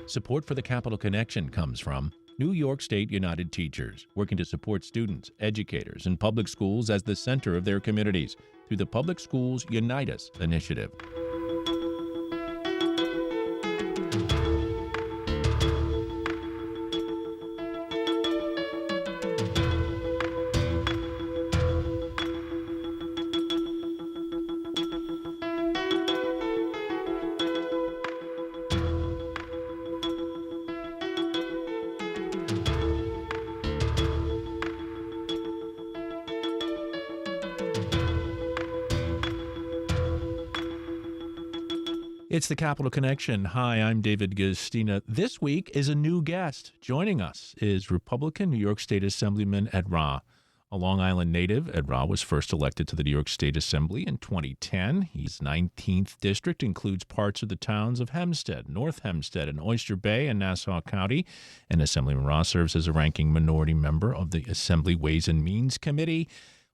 Support for the Capital Connection comes from New York State United Teachers, working to support students, educators, and public schools as the center of their communities through the Public Schools Unite Us initiative. It's the Capital Connection. Hi, I'm David Gustina. This week is a new guest. Joining us is Republican New York State Assemblyman Ed Rah. A Long Island native, Ed Rah was first elected to the New York State Assembly in 2010. His 19th district includes parts of the towns of Hempstead, North Hempstead, and Oyster Bay in Nassau County. And Assemblyman Rah serves as a ranking minority member of the Assembly Ways and Means Committee.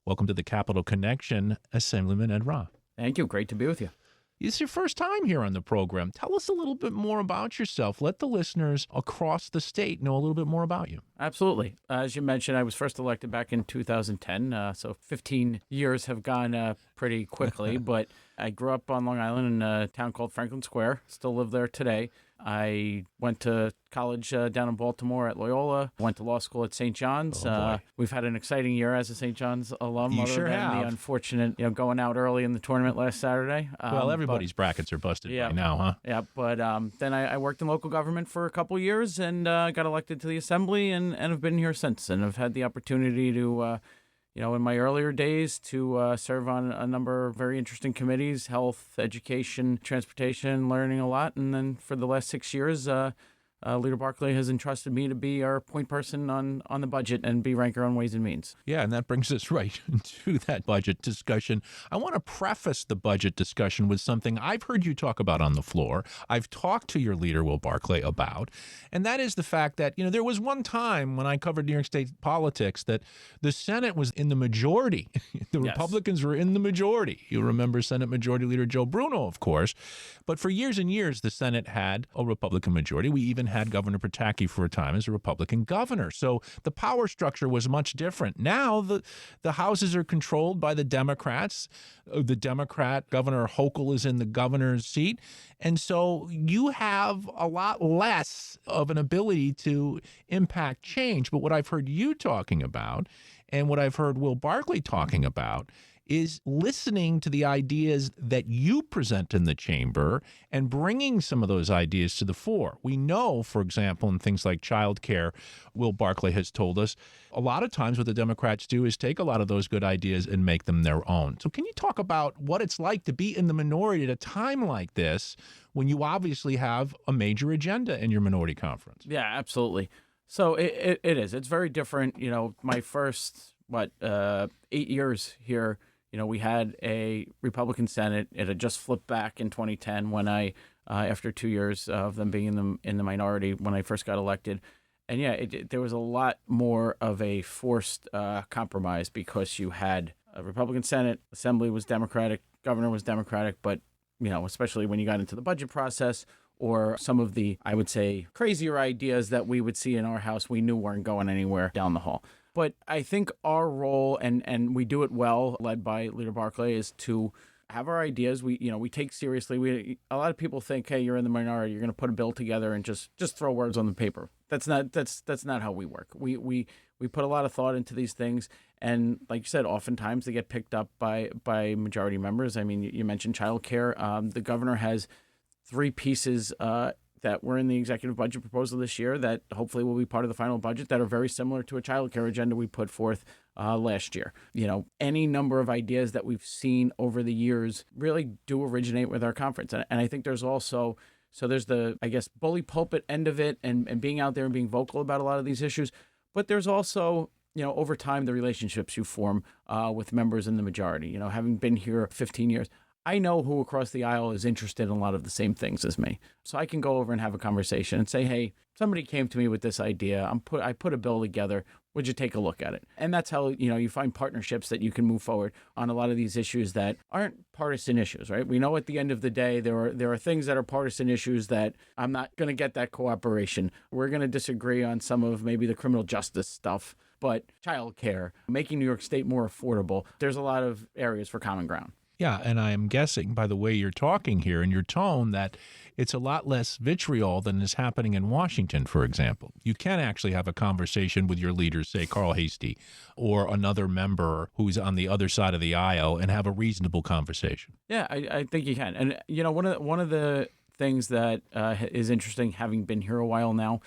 Welcome to the Capital Connection, Assemblyman Ed Rah. Thank you. Great to be with you. It's your first time here on the program. Tell us a little bit more about yourself. Let the listeners across the state know a little bit more about you. Absolutely. As you mentioned, I was first elected back in 2010, so 15 years have gone pretty quickly, but I grew up on Long Island in a town called Franklin Square, still live there today. I went to college down in Baltimore at Loyola, went to law school at St. John's. We've had an exciting year as a St. John's alum. You other sure than have. The unfortunate, going out early in the tournament last Saturday. Well, everybody's brackets are busted by now, huh? Yeah, but then I worked in local government for a couple years and got elected to the Assembly and have been here since. And I've had the opportunity to, in my earlier days to serve on a number of very interesting committees, health, education, transportation, learning a lot. And then for the last 6 years, Leader Barclay has entrusted me to be our point person on the budget and be ranker on Ways and Means. Yeah, and that brings us right to that budget discussion. I want to preface the budget discussion with something I've heard you talk about on the floor. I've talked to your leader, Will Barclay, about, and that is the fact that, there was one time when I covered New York State politics that the Senate was in the majority. The Yes. Republicans were in the majority. You remember Senate Majority Leader Joe Bruno, of course. But for years and years, the Senate had a Republican majority. We even had Governor Pataki for a time as a Republican governor. So the power structure was much different. Now the houses are controlled by the Democrats. The Democrat Governor Hochul is in the governor's seat. And so you have a lot less of an ability to impact change. But what I've heard you talking about and what I've heard Will Barclay talking about is listening to the ideas that you present in the chamber and bringing some of those ideas to the fore. We know, for example, in things like childcare, Will Barclay has told us, a lot of times what the Democrats do is take a lot of those good ideas and make them their own. So can you talk about what it's like to be in the minority at a time like this when you obviously have a major agenda in your minority conference? Yeah, absolutely. So it is. It's very different. My first, 8 years here, we had a Republican Senate. It had just flipped back in 2010 when I, after 2 years of them being in the minority when I first got elected. And there was a lot more of a forced compromise because you had a Republican Senate, Assembly was Democratic, Governor was Democratic, but, especially when you got into the budget process or some of the, I would say, crazier ideas that we would see in our House, we knew weren't going anywhere down the hall. But I think our role, and we do it well, led by Leader Barclay, is to have our ideas. We take seriously. A lot of people think, hey, you're in the minority, you're going to put a bill together and just throw words on the paper. That's not how we work. We put a lot of thought into these things, and like you said, oftentimes they get picked up by majority members. I mean, you mentioned childcare. The governor has 3 pieces that were in the executive budget proposal this year that hopefully will be part of the final budget that are very similar to a child care agenda we put forth last year. Any number of ideas that we've seen over the years really do originate with our conference. And I think there's also, there's the, I guess, bully pulpit end of it and being out there and being vocal about a lot of these issues. But there's also, over time, the relationships you form with members in the majority. Having been here 15 years, I know who across the aisle is interested in a lot of the same things as me. So I can go over and have a conversation and say, hey, somebody came to me with this idea. I put a bill together. Would you take a look at it? And that's how, you find partnerships that you can move forward on a lot of these issues that aren't partisan issues, right? We know at the end of the day, there are things that are partisan issues that I'm not going to get that cooperation. We're going to disagree on some of maybe the criminal justice stuff, but childcare, making New York State more affordable, there's a lot of areas for common ground. Yeah, and I am guessing by the way you're talking here and your tone that it's a lot less vitriol than is happening in Washington, for example. You can actually have a conversation with your leaders, say Carl Hastie, or another member who's on the other side of the aisle, and have a reasonable conversation. Yeah, I think you can. And, one of the things that is interesting, having been here a while now,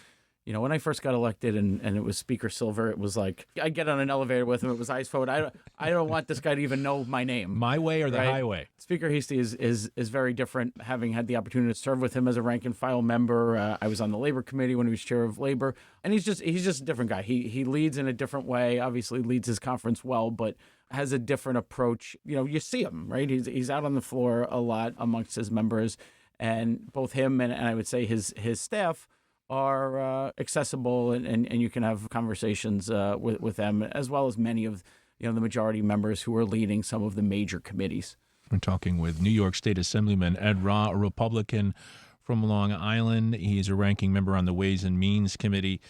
when I first got elected and it was Speaker Silver, it was like I get on an elevator with him. It was eyes forward. I don't want this guy to even know my name. My way or the right? highway. Speaker Hastie is very different. Having had the opportunity to serve with him as a rank and file member, I was on the Labor Committee when he was chair of Labor, and he's just a different guy. He leads in a different way. Obviously, leads his conference well, but has a different approach. You see him, right? He's out on the floor a lot amongst his members, and both him and I would say his staff are accessible, and you can have conversations with them, as well as many of the majority members who are leading some of the major committees. We're talking with New York State Assemblyman Ed Rah, a Republican from Long Island. He's a ranking member on the Ways and Means Committee.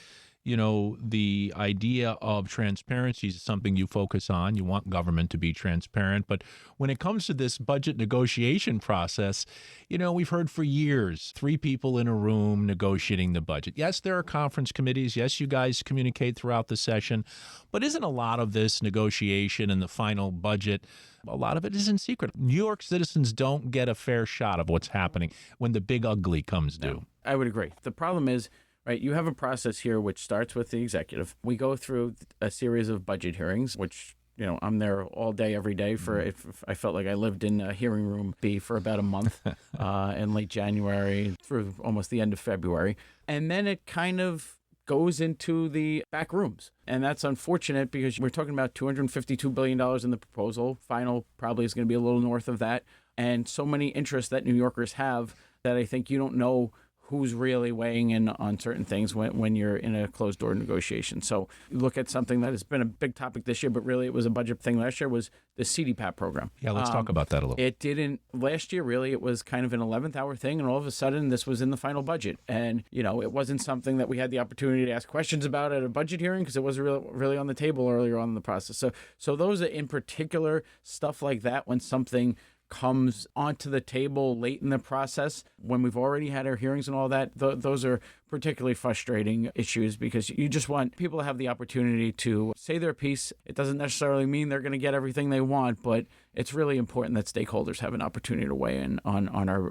The idea of transparency is something you focus on. You want government to be transparent. But when it comes to this budget negotiation process, we've heard for years, 3 people in a room negotiating the budget. Yes, there are conference committees. Yes, you guys communicate throughout the session. But isn't a lot of this negotiation and the final budget, a lot of it is in secret? New York citizens don't get a fair shot of what's happening when the big ugly comes due. No, I would agree. The problem is, right, you have a process here which starts with the executive. We go through a series of budget hearings, which, I'm there all day, every day for, if I felt like I lived in hearing room B for about a month in late January through almost the end of February. And then it kind of goes into the back rooms. And that's unfortunate because we're talking about $252 billion in the proposal. Final probably is going to be a little north of that. And so many interests that New Yorkers have that I think you don't know who's really weighing in on certain things when you're in a closed-door negotiation. So you look at something that has been a big topic this year, but really it was a budget thing last year, was the CDPAP program. Yeah, let's talk about that a little. It didn't, last year really, it was kind of an 11th hour thing, and all of a sudden this was in the final budget. And, it wasn't something that we had the opportunity to ask questions about at a budget hearing because it wasn't really on the table earlier on in the process. So those are in particular stuff like that, when something comes onto the table late in the process when we've already had our hearings and all that, those are particularly frustrating issues because you just want people to have the opportunity to say their piece. It doesn't necessarily mean they're going to get everything they want, but it's really important that stakeholders have an opportunity to weigh in on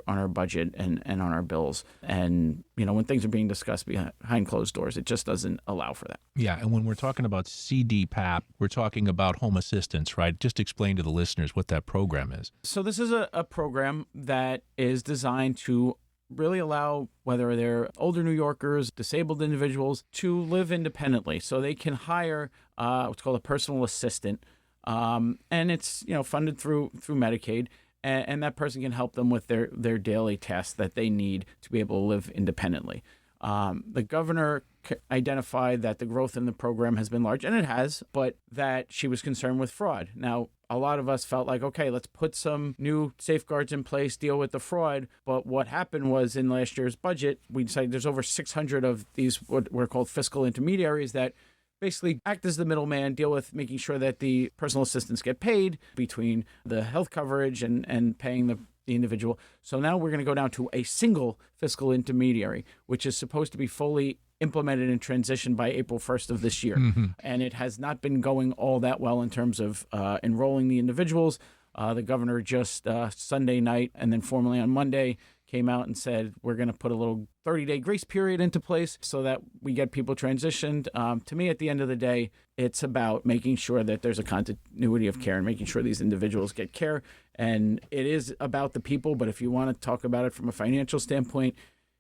our budget and on our bills. And, when things are being discussed behind closed doors, it just doesn't allow for that. Yeah, and when we're talking about CDPAP, we're talking about home assistance, right? Just explain to the listeners what that program is. So this is a program that is designed to really allow, whether they're older New Yorkers, disabled individuals, to live independently. So they can hire what's called a personal assistant, and it's funded through Medicaid, and that person can help them with their daily tasks that they need to be able to live independently. The governor identified that the growth in the program has been large, and it has, but that she was concerned with fraud. Now, a lot of us felt like, okay, let's put some new safeguards in place, deal with the fraud. But what happened was in last year's budget, we decided there's over 600 of these what were called fiscal intermediaries that basically act as the middleman, deal with making sure that the personal assistants get paid between the health coverage and paying the individual. So now we're going to go down to a single fiscal intermediary, which is supposed to be fully implemented and transitioned by April 1st of this year. Mm-hmm. And it has not been going all that well in terms of enrolling the individuals. The governor just Sunday night and then formally on Monday came out and said, we're going to put a little 30-day grace period into place so that we get people transitioned. To me, at the end of the day, it's about making sure that there's a continuity of care and making sure these individuals get care. And it is about the people, but if you want to talk about it from a financial standpoint,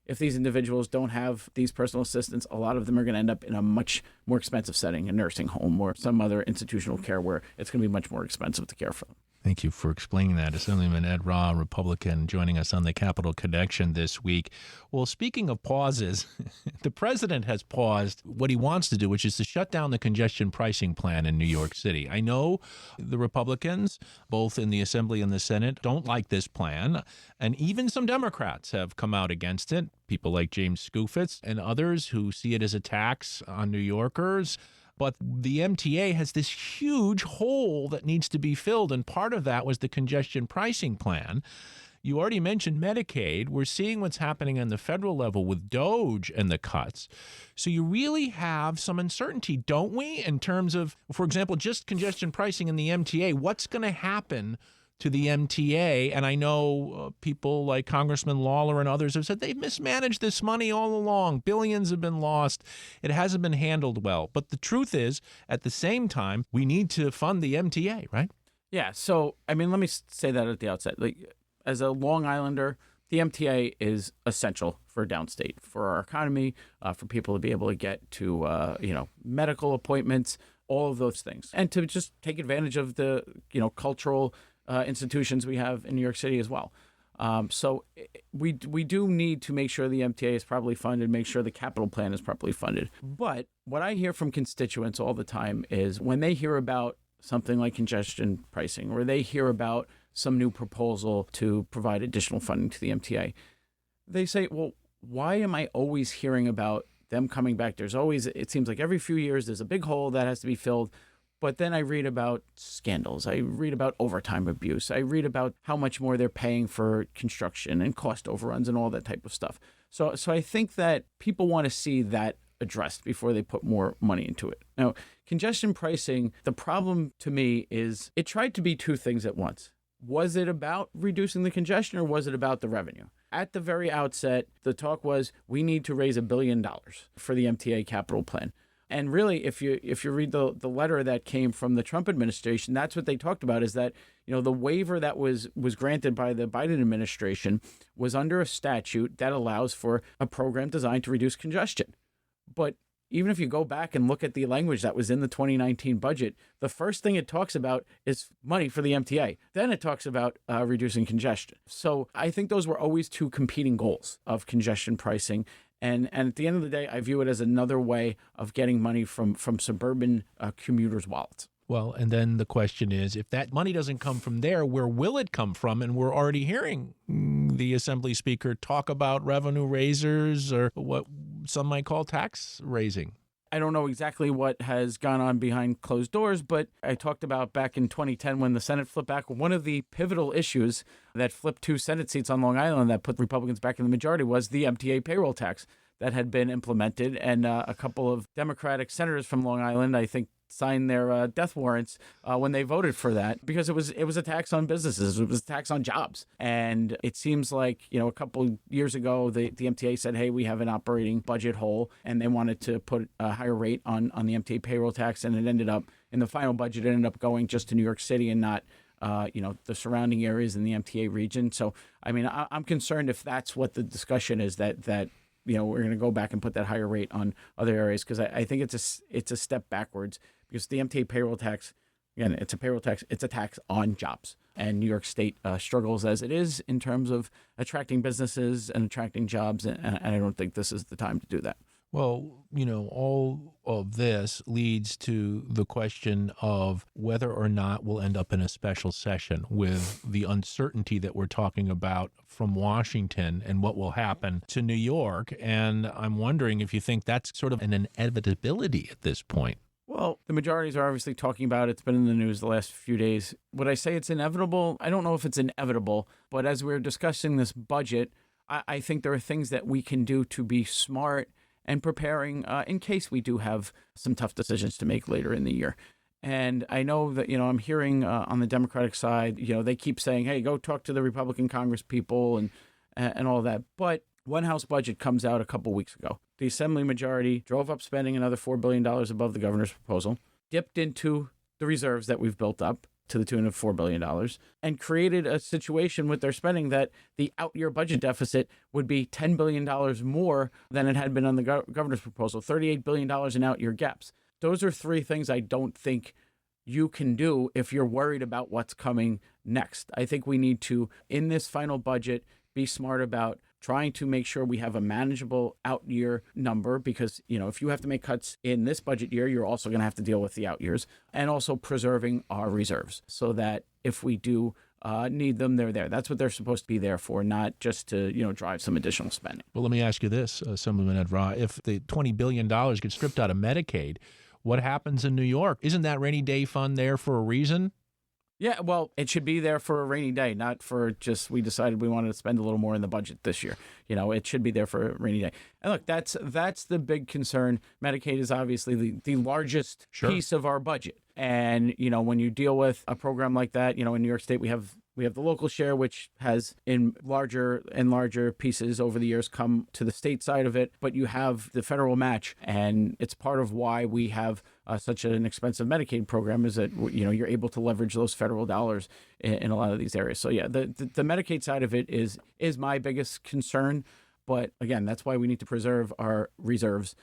if these individuals don't have these personal assistants, a lot of them are going to end up in a much more expensive setting, a nursing home or some other institutional care where it's going to be much more expensive to care for them. Thank you for explaining that. Assemblyman Ed Ra, Republican, joining us on the Capitol Connection this week. Well, speaking of pauses, the president has paused what he wants to do, which is to shut down the congestion pricing plan in New York City. I know the Republicans, both in the Assembly and the Senate, don't like this plan, and even some Democrats have come out against it. People like James Skoufitz and others who see it as a tax on New Yorkers. But the MTA has this huge hole that needs to be filled, and part of that was the congestion pricing plan. You already mentioned Medicaid. We're seeing what's happening on the federal level with DOGE and the cuts. So you really have some uncertainty, don't we, in terms of, for example, just congestion pricing in the MTA. What's going to happen to the MTA? And I know people like Congressman Lawler and others have said they've mismanaged this money all along. Billions have been lost. It hasn't been handled well. But the truth is, at the same time, we need to fund the MTA, right? Yeah. So, I mean, let me say that at the outset. Like, as a Long Islander, the MTA is essential for downstate, for our economy, for people to be able to get to, medical appointments, all of those things, and to just take advantage of the, cultural institutions we have in New York City as well. So we do need to make sure the MTA is properly funded, make sure the capital plan is properly funded. But what I hear from constituents all the time is when they hear about something like congestion pricing, or they hear about some new proposal to provide additional funding to the MTA, they say, well, why am I always hearing about them coming back? There's always, it seems like every few years, there's a big hole that has to be filled. But then I read about scandals. I read about overtime abuse. I read about how much more they're paying for construction and cost overruns and all that type of stuff. So I think that people want to see that addressed before they put more money into it. Now, congestion pricing, the problem to me is it tried to be two things at once. Was it about reducing the congestion, or was it about the revenue? At the very outset, the talk was we need to raise $1 billion for the MTA capital plan. And really, if you read the letter that came from the Trump administration, that's what they talked about, is that, the waiver that was granted by the Biden administration was under a statute that allows for a program designed to reduce congestion. But even if you go back and look at the language that was in the 2019 budget, the first thing it talks about is money for the MTA. Then it talks about reducing congestion. So I think those were always two competing goals of congestion pricing. And at the end of the day, I view it as another way of getting money from suburban commuters' wallets. Well, and then the question is, if that money doesn't come from there, where will it come from? And we're already hearing the Assembly Speaker talk about revenue raisers, or what some might call tax raising. I don't know exactly what has gone on behind closed doors, but I talked about back in 2010 when the Senate flipped back. One of the pivotal issues that flipped 2 Senate seats on Long Island that put Republicans back in the majority was the MTA payroll tax that had been implemented. And a couple of Democratic senators from Long Island, I think, signed their death warrants when they voted for that, because it was a tax on businesses. It was a tax on jobs. And it seems like, a couple years ago, the MTA said, hey, we have an operating budget hole, and they wanted to put a higher rate on the MTA payroll tax. And it ended up, in the final budget, it ended up going just to New York City and not the surrounding areas in the MTA region. So, I mean, I'm concerned if that's what the discussion is, that we're going to go back and put that higher rate on other areas, because I think it's a step backwards, because the MTA payroll tax, again, it's a payroll tax, it's a tax on jobs. And New York State struggles as it is in terms of attracting businesses and attracting jobs, and I don't think this is the time to do that. Well, all of this leads to the question of whether or not we'll end up in a special session with the uncertainty that we're talking about from Washington and what will happen to New York. And I'm wondering if you think that's sort of an inevitability at this point. Well, the majorities are obviously talking about it. It's been in the news the last few days. Would I say it's inevitable? I don't know if it's inevitable, but as we're discussing this budget, I think there are things that we can do to be smart and preparing in case we do have some tough decisions to make later in the year. And I know that, I'm hearing on the Democratic side, they keep saying, hey, go talk to the Republican Congress people and all that. But one House budget comes out a couple weeks ago. The Assembly majority drove up spending another $4 billion above the governor's proposal, dipped into the reserves that we've built up to the tune of $4 billion, and created a situation with their spending that the out-year budget deficit would be $10 billion more than it had been on the governor's proposal, $38 billion in out-year gaps. Those are three things I don't think you can do if you're worried about what's coming next. I think we need to, in this final budget, be smart about trying to make sure we have a manageable out year number, because, if you have to make cuts in this budget year, you're also going to have to deal with the out years, and also preserving our reserves so that if we do need them, they're there. That's what they're supposed to be there for, not just to, drive some additional spending. Well, let me ask you this, Assemblyman Edra. If the $20 billion gets stripped out of Medicaid, what happens in New York? Isn't that rainy day fund there for a reason? Yeah, well, it should be there for a rainy day, not for just we decided we wanted to spend a little more in the budget this year. It should be there for a rainy day. And look, that's the big concern. Medicaid is obviously the largest piece of our budget. And, when you deal with a program like that, in New York State, we have the local share, which has in larger and larger pieces over the years come to the state side of it. But you have the federal match. And it's part of why we have such an expensive Medicaid program, is that, you're able to leverage those federal dollars in a lot of these areas. So, yeah, the Medicaid side of it is my biggest concern. But again, that's why we need to preserve our reserves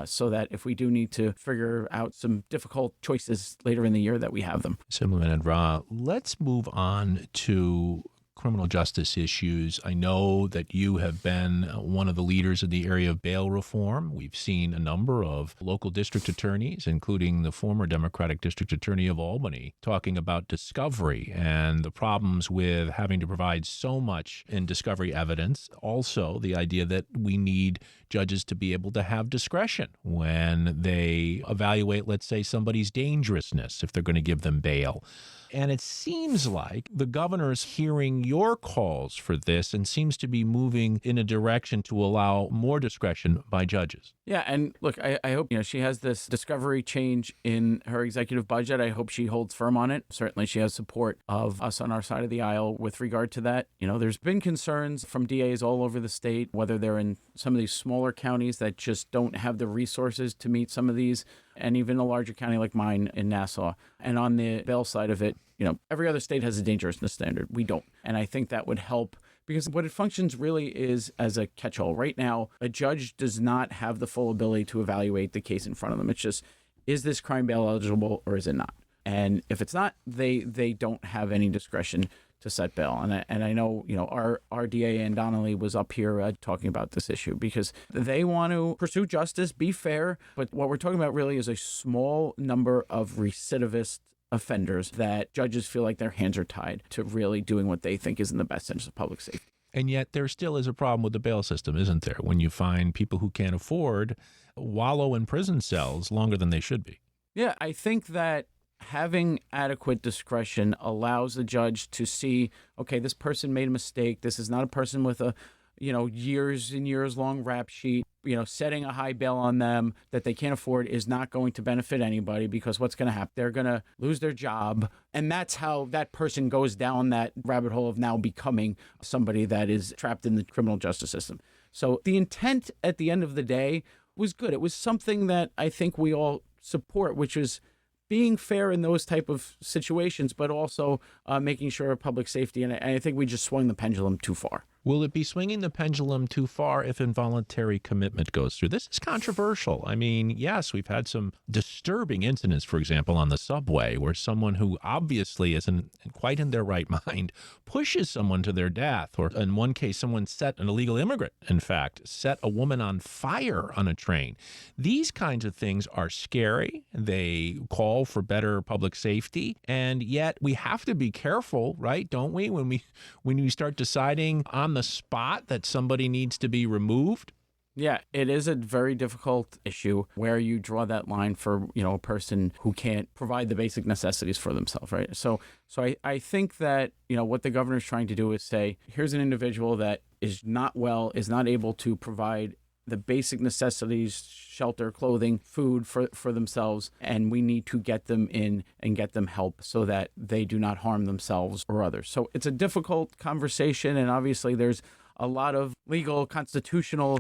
so that if we do need to figure out some difficult choices later in the year, that we have them. Assemblyman Edra, let's move on to criminal justice issues. I know that you have been one of the leaders in the area of bail reform. We've seen a number of local district attorneys, including the former Democratic District Attorney of Albany, talking about discovery and the problems with having to provide so much in discovery evidence. Also, the idea that we need judges to be able to have discretion when they evaluate, let's say, somebody's dangerousness if they're going to give them bail. And it seems like the governor is hearing your calls for this and seems to be moving in a direction to allow more discretion by judges. Yeah, and look, I hope she has this discovery change in her executive budget. I hope she holds firm on it. Certainly she has support of us on our side of the aisle with regard to that. There's been concerns from DAs all over the state, whether they're in some of these smaller counties that just don't have the resources to meet some of these, and even a larger county like mine in Nassau. And on the bail side of it, every other state has a dangerousness standard. We don't. And I think that would help, because what it functions really is as a catch-all. Right now, a judge does not have the full ability to evaluate the case in front of them. It's just, is this crime bail eligible or is it not? And if it's not, they don't have any discretion to set bail. And I know, our DA Ann Donnelly was up here talking about this issue, because they want to pursue justice, be fair. But what we're talking about really is a small number of recidivist offenders that judges feel like their hands are tied to really doing what they think is in the best interest of public safety. And yet there still is a problem with the bail system, isn't there? When you find people who can't afford wallow in prison cells longer than they should be. Yeah, I think that having adequate discretion allows the judge to see, okay, this person made a mistake. This is not a person with a, years and years long rap sheet. Setting a high bail on them that they can't afford is not going to benefit anybody, because what's going to happen? They're going to lose their job. And that's how that person goes down that rabbit hole of now becoming somebody that is trapped in the criminal justice system. So the intent at the end of the day was good. It was something that I think we all support, which is being fair in those type of situations, but also making sure public safety. And I think we just swung the pendulum too far. Will it be swinging the pendulum too far if involuntary commitment goes through? This is controversial. I mean, yes, we've had some disturbing incidents, for example, on the subway, where someone who obviously isn't quite in their right mind pushes someone to their death. Or in one case, someone set an illegal immigrant, in fact, set a woman on fire on a train. These kinds of things are scary. They call for better public safety. And yet we have to be careful, right? Don't we? When we start deciding on the spot that somebody needs to be removed. Yeah, it is a very difficult issue where you draw that line for, a person who can't provide the basic necessities for themselves, right? So I think that, what the governor's trying to do is say, here's an individual that is not well, is not able to provide the basic necessities, shelter, clothing, food for themselves, and we need to get them in and get them help so that they do not harm themselves or others. So it's a difficult conversation, and obviously there's a lot of legal, constitutional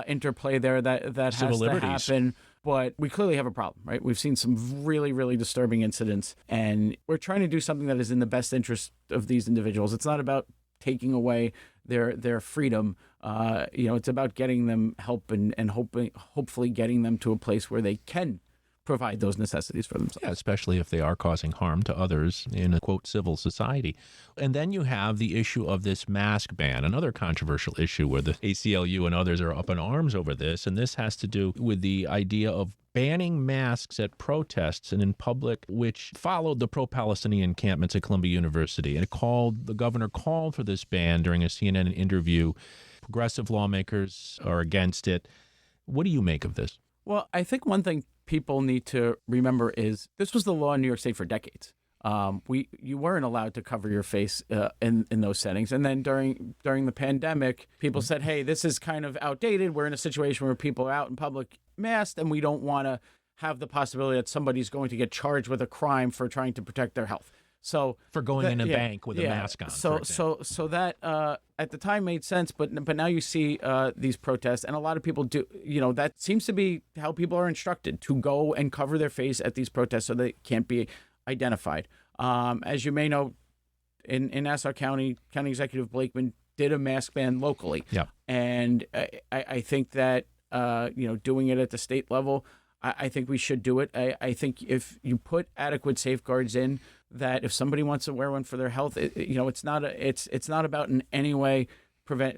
interplay there that has to happen. But we clearly have a problem, right? We've seen some really, really disturbing incidents, and we're trying to do something that is in the best interest of these individuals. It's not about taking away their freedom. It's about getting them help and hopefully getting them to a place where they can provide those necessities for themselves. Yeah, especially if they are causing harm to others in a, quote, civil society. And then you have the issue of this mask ban, another controversial issue where the ACLU and others are up in arms over this. And this has to do with the idea of banning masks at protests and in public, which followed the pro-Palestinian encampments at Columbia University. And the governor called for this ban during a CNN interview. Progressive lawmakers are against it. What do you make of this? Well, I think one thing people need to remember is this was the law in New York State for decades. You weren't allowed to cover your face in those settings, and then during the pandemic, people said, "Hey, this is kind of outdated. We're in a situation where people are out in public masked, and we don't want to have the possibility that somebody's going to get charged with a crime for trying to protect their health." So for going in a bank with a mask on. So that at the time made sense, but now you see these protests, and a lot of people do. That seems to be how people are instructed to go and cover their face at these protests so they can't be identified. As you may know, in Nassau County, County Executive Blakeman did a mask ban locally. Yeah, and I think that doing it at the state level, I think we should do it. I think if you put adequate safeguards in, that if somebody wants to wear one for their health, it's not about in any way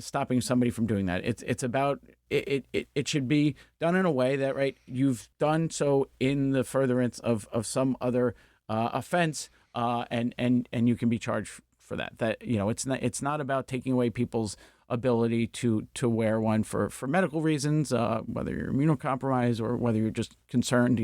stopping somebody from doing that. It's about it should be done in a way that, right, you've done so in the furtherance of some other offense, and you can be charged for that. That it's not about taking away people's ability to wear one for medical reasons, whether you're immunocompromised or whether you're just concerned.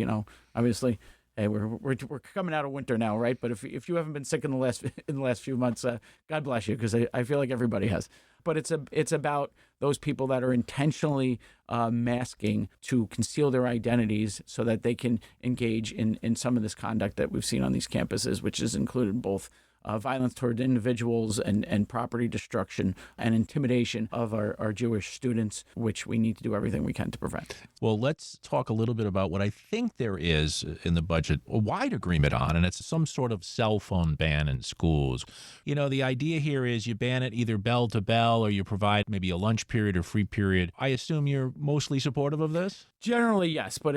Obviously, hey, we're coming out of winter now, right? But if you haven't been sick in the last few months, God bless you, because I feel like everybody has. But it's about those people that are intentionally masking to conceal their identities so that they can engage in some of this conduct that we've seen on these campuses, which has included both violence toward individuals and property destruction and intimidation of our Jewish students, which we need to do everything we can to prevent. Well, let's talk a little bit about what I think there is in the budget a wide agreement on, and it's some sort of cell phone ban in schools. The idea here is you ban it either bell to bell or you provide maybe a lunch period or free period. I assume you're mostly supportive of this? Generally, yes, but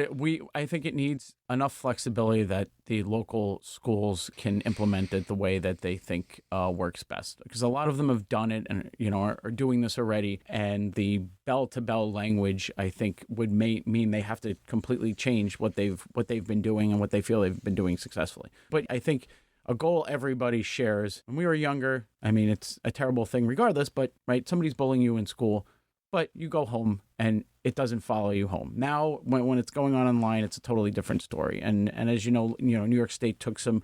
I think it needs enough flexibility that the local schools can implement it the way that they think works best. Because a lot of them have done it and are doing this already. And the bell-to-bell language, I think, would mean they have to completely change what they've been doing and what they feel they've been doing successfully. But I think a goal everybody shares. When we were younger, I mean, it's a terrible thing regardless, but right, somebody's bullying you in school, but you go home and it doesn't follow you home. Now, when it's going on online, it's a totally different story. And as you know, New York State took some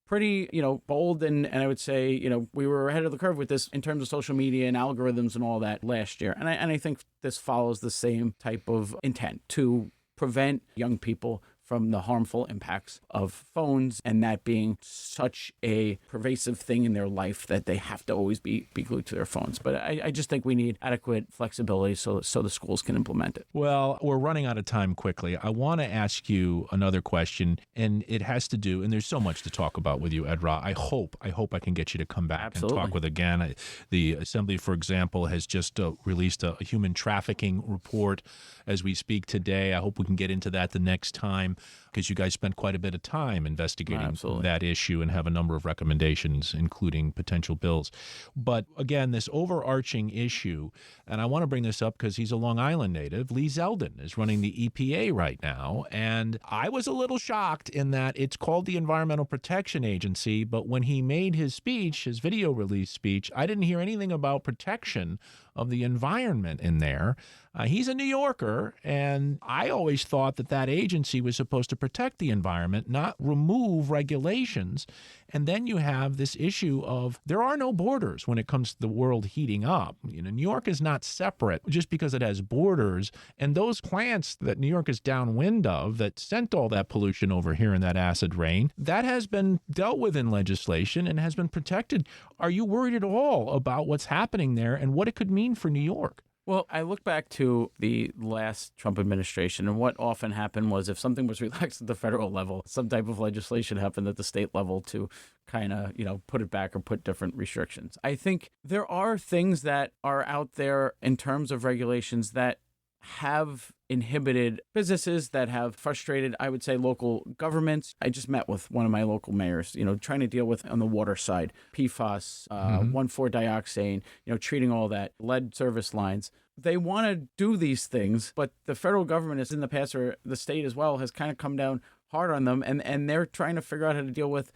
pretty, bold and I would say, we were ahead of the curve with this in terms of social media and algorithms and all that last year. And I think this follows the same type of intent to prevent young people from the harmful impacts of phones, and that being such a pervasive thing in their life that they have to always be glued to their phones. But I just think we need adequate flexibility so the schools can implement it. Well, we're running out of time quickly. I want to ask you another question, and it has to do, and there's so much to talk about with you, Edra. I hope I can get you to come back Absolutely. and talk with again. The Assembly, for example, has just released a human trafficking report as we speak today. I hope we can get into that the next time, because you guys spent quite a bit of time investigating that issue and have a number of recommendations, including potential bills. But again, this overarching issue, and I want to bring this up because he's a Long Island native, Lee Zeldin is running the EPA right now. And I was a little shocked in that it's called the Environmental Protection Agency, but when he made his speech, his video release speech, I didn't hear anything about protection of the environment in there. He's a New Yorker, and I always thought that agency was supposed to protect the environment, not remove regulations. And then you have this issue of there are no borders when it comes to the world heating up. New York is not separate just because it has borders. And those plants that New York is downwind of that sent all that pollution over here in that acid rain, that has been dealt with in legislation and has been protected. Are you worried at all about what's happening there and what it could mean for New York? Well, I look back to the last Trump administration, and what often happened was if something was relaxed at the federal level, some type of legislation happened at the state level to kind of, put it back or put different restrictions. I think there are things that are out there in terms of regulations that have inhibited businesses, that have frustrated, I would say, local governments. I just met with one of my local mayors, trying to deal with on the water side, PFAS, 1,4-dioxane, treating all that, lead service lines. They want to do these things, but the federal government is in the past, or the state as well, has kind of come down hard on them, and they're trying to figure out how to deal with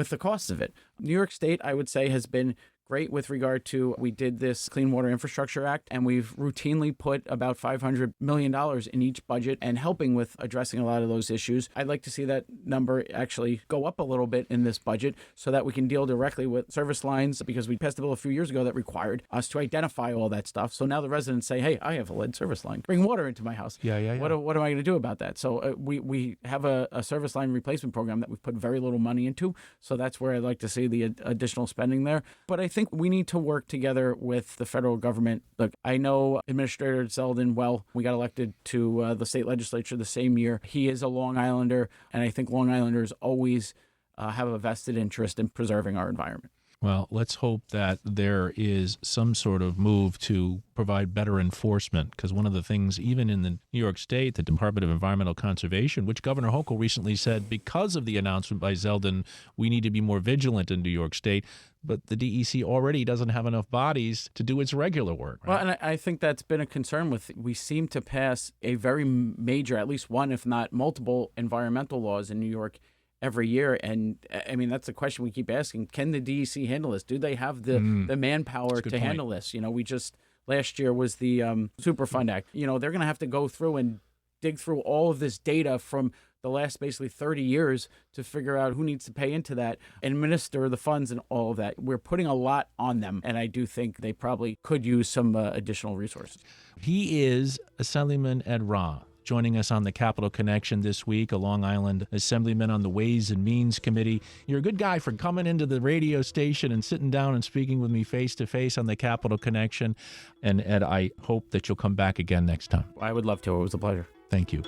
the cost of it. New York State, I would say, has been great with regard to, we did this Clean Water Infrastructure Act, and we've routinely put about $500 million in each budget and helping with addressing a lot of those issues. I'd like to see that number actually go up a little bit in this budget so that we can deal directly with service lines, because we passed a bill a few years ago that required us to identify all that stuff. So now the residents say, hey, I have a lead service line. Bring water into my house. Yeah. What am I going to do about that? So we have a service line replacement program that we've put very little money into. So that's where I'd like to see the additional spending there. But I think we need to work together with the federal government. Look, I know Administrator Zeldin well. We got elected to the state legislature the same year. He is a Long Islander, and I think Long Islanders always have a vested interest in preserving our environment. Well, let's hope that there is some sort of move to provide better enforcement, because one of the things, even in the New York State, the Department of Environmental Conservation, which Governor Hochul recently said, because of the announcement by Zeldin, we need to be more vigilant in New York State. But the DEC already doesn't have enough bodies to do its regular work. Right? Well, and I think that's been a concern with, we seem to pass a very major, at least one, if not multiple, environmental laws in New York every year. And I mean, that's the question we keep asking. Can the DEC handle this? Do they have the manpower to handle this? We just, last year was the Superfund Act. They're going to have to go through and dig through all of this data from the last basically 30 years to figure out who needs to pay into that, administer the funds and all of that. We're putting a lot on them, and I do think they probably could use some additional resources. He is Assemblyman Ed Ra, joining us on the Capital Connection this week, a Long Island Assemblyman on the Ways and Means Committee. You're a good guy for coming into the radio station and sitting down and speaking with me face-to-face on the Capital Connection. And Ed, I hope that you'll come back again next time. I would love to. It was a pleasure. Thank you.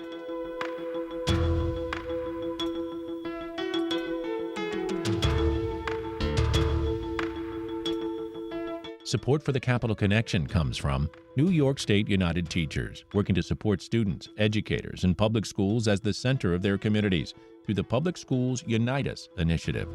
Support for the Capital Connection comes from New York State United Teachers, working to support students, educators, and public schools as the center of their communities through the Public Schools Unite Us initiative.